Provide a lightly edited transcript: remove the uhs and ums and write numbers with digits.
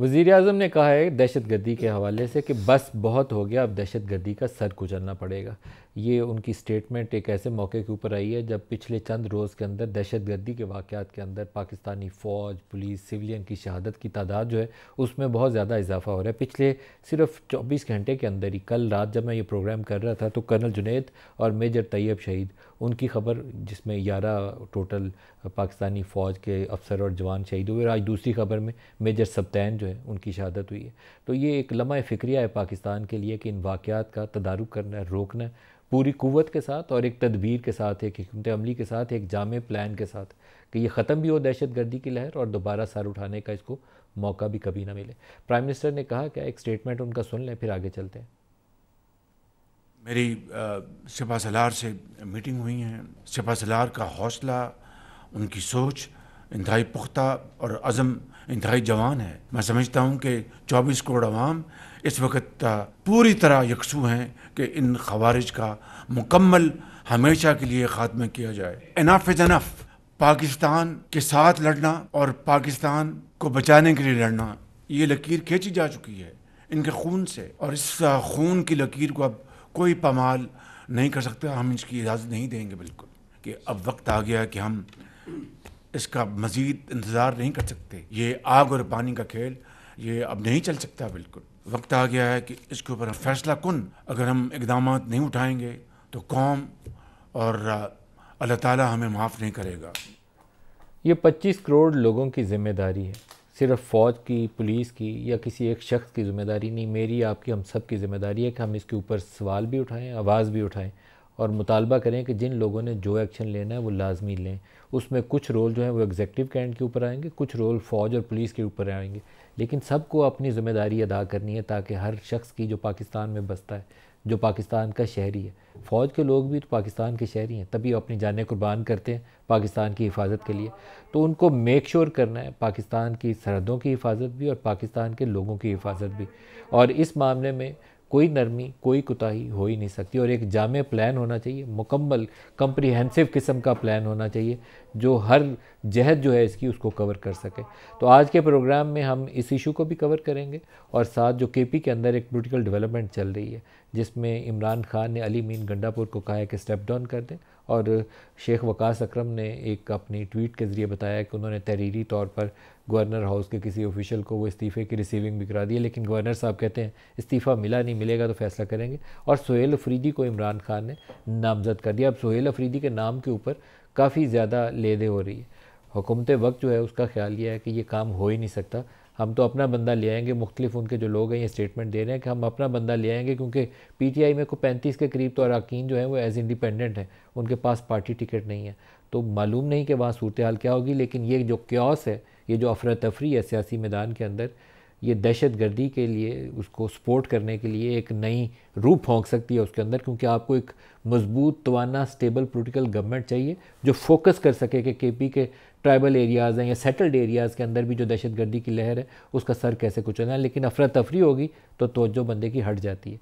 वज़ीर-ए-आज़म ने कहा है दहशतगर्दी के हवाले से कि बस बहुत हो गया, अब दहशतगर्दी का सर कुचलना पड़ेगा। ये उनकी स्टेटमेंट एक ऐसे मौके के ऊपर आई है जब पिछले चंद रोज़ के अंदर दहशतगर्दी के वाक़यात के अंदर पाकिस्तानी फ़ौज, पुलिस, सिविलियन की शहादत की तादाद जो है उसमें बहुत ज़्यादा इजाफ़ा हो रहा है। पिछले सिर्फ 24 घंटे के अंदर ही, कल रात जब मैं ये प्रोग्राम कर रहा था तो कर्नल जुनैद और मेजर तैयब शहीद, उनकी खबर जिसमें 11 टोटल पाकिस्तानी फ़ौज के अफसर और जवान शहीद हुए, और आज दूसरी खबर में मेजर सबतैन जो है उनकी शहादत हुई है। तो ये एक लम्हा फ़िक्रिया है पाकिस्तान के लिए कि इन वाक़यात का तदारुक करना है, रोकना है पूरी क़ुव्वत के साथ और एक तदबीर के साथ, एक हिकमत अमली के साथ, एक जामे प्लान के साथ, कि ये ख़त्म भी हो दहशतगर्दी की लहर और दोबारा सर उठाने का इसको मौका भी कभी ना मिले। प्राइम मिनिस्टर ने कहा क्या, एक स्टेटमेंट उनका सुन लें फिर आगे चलते हैं। मेरी सिपा सलार से मीटिंग हुई है। सिपा सलार का हौसला, उनकी सोच इंतहाई पुख्ता और अज़म इंतहाई जवान है। मैं समझता हूँ कि 24 करोड़ अवाम इस वक्त पूरी तरह यकसू हैं कि इन खवारिज का मुकम्मल हमेशा के लिए ख़ात्मा किया जाए। Enough is enough. पाकिस्तान के साथ लड़ना और पाकिस्तान को बचाने के लिए लड़ना, ये लकीर खींची जा चुकी है इनके खून से, और इस खून की लकीर को अब कोई पामाल नहीं कर सकता। हम इसकी इजाज़त नहीं देंगे बिल्कुल, कि अब वक्त आ गया कि हम इसका मज़ीद इंतज़ार नहीं कर सकते। ये आग और पानी का खेल ये अब नहीं चल सकता। बिल्कुल वक्त आ गया है कि इसके ऊपर फैसला कुन अगर हम इक़दाम नहीं उठाएंगे तो कौम और अल्लाह ताला हमें माफ़ नहीं करेगा। ये 25 करोड़ लोगों की ज़िम्मेदारी है, सिर्फ फ़ौज की, पुलिस की या किसी एक शख्स की ज़िम्मेदारी नहीं, मेरी, आपकी, हम सब की ज़िम्मेदारी है कि हम इसके ऊपर सवाल भी उठाएं, आवाज़ भी उठाएं और मुतालबा करें कि जिन लोगों ने जो एक्शन लेना है वो लाजमी लें। उसमें कुछ रोल जो है वो एग्जेक्टिव कैंट के ऊपर आएंगे, कुछ रोल फ़ौज और पुलिस के ऊपर आएंगे, लेकिन सबको अपनी ज़िम्मेदारी अदा करनी है ताकि हर शख्स की, जो पाकिस्तान में बसता है, जो पाकिस्तान का शहरी है, फ़ौज के लोग भी तो पाकिस्तान के शहरी हैं, तभी अपनी जानें कुर्बान करते हैं पाकिस्तान की हिफाजत के लिए। तो उनको मेक श्योर करना है पाकिस्तान की सरहदों की हिफाजत भी और पाकिस्तान के लोगों की हिफाजत भी, और इस मामले में कोई नरमी, कोई कोताही हो ही नहीं सकती, और एक जामे प्लान होना चाहिए, मुकम्मल कम्प्रीहेंसिव किस्म का प्लान होना चाहिए जो हर जहत जो है इसकी उसको कवर कर सके। तो आज के प्रोग्राम में हम इस इशू को भी कवर करेंगे और साथ जो केपी के अंदर एक पॉलिटिकल डेवलपमेंट चल रही है जिसमें इमरान खान ने अली मीन गंडापुर को कहा है कि स्टेप डाउन कर दें, और शेख वकास अकरम ने एक अपनी ट्वीट के ज़रिए बताया कि उन्होंने तहरीरी तौर पर गवर्नर हाउस के किसी ऑफिशियल को वो इस्तीफ़े की रिसीविंग भी करा दी है, लेकिन गवर्नर साहब कहते हैं इस्तीफ़ा मिला नहीं, मिलेगा तो फैसला करेंगे। और सुहेल अफरीदी को इमरान खान ने नामज़द कर दिया। अब सुहेल अफरीदी के नाम के ऊपर काफ़ी ज़्यादा लेदे हो रही है। हुकूमत वक्त जो है उसका ख्याल ये है कि ये काम हो ही नहीं सकता, हम तो अपना बंदा ले आएंगे। मुख्तलिफ उनके जो लोग हैं ये स्टेटमेंट दे रहे हैं कि हम अपना बंदा ले आएंगे, क्योंकि पीटीआई में को 35 के करीब तो अरकान जो है वो एज इंडिपेंडेंट हैं, उनके पास पार्टी टिकट नहीं है। तो मालूम नहीं कि वहाँ सूरत हाल क्या होगी, लेकिन ये जो क्यास है, ये जो अफरा तफरी है सियासी मैदान के अंदर, ये दहशत गर्दी के लिए, उसको सपोर्ट करने के लिए एक नई रूह फोंक सकती है उसके अंदर, क्योंकि आपको एक मजबूत, तवाना, स्टेबल पॉलिटिकल गवर्नमेंट चाहिए जो फोकस कर सके कि केपी के ट्राइबल एरियाज़ हैं या सेटल्ड एरियाज़ के अंदर भी जो दहशत गर्दी की लहर है उसका सर कैसे कुचलना है। लेकिन अफरा तफरी होगी तो तवज्जो बंदे की हट जाती है।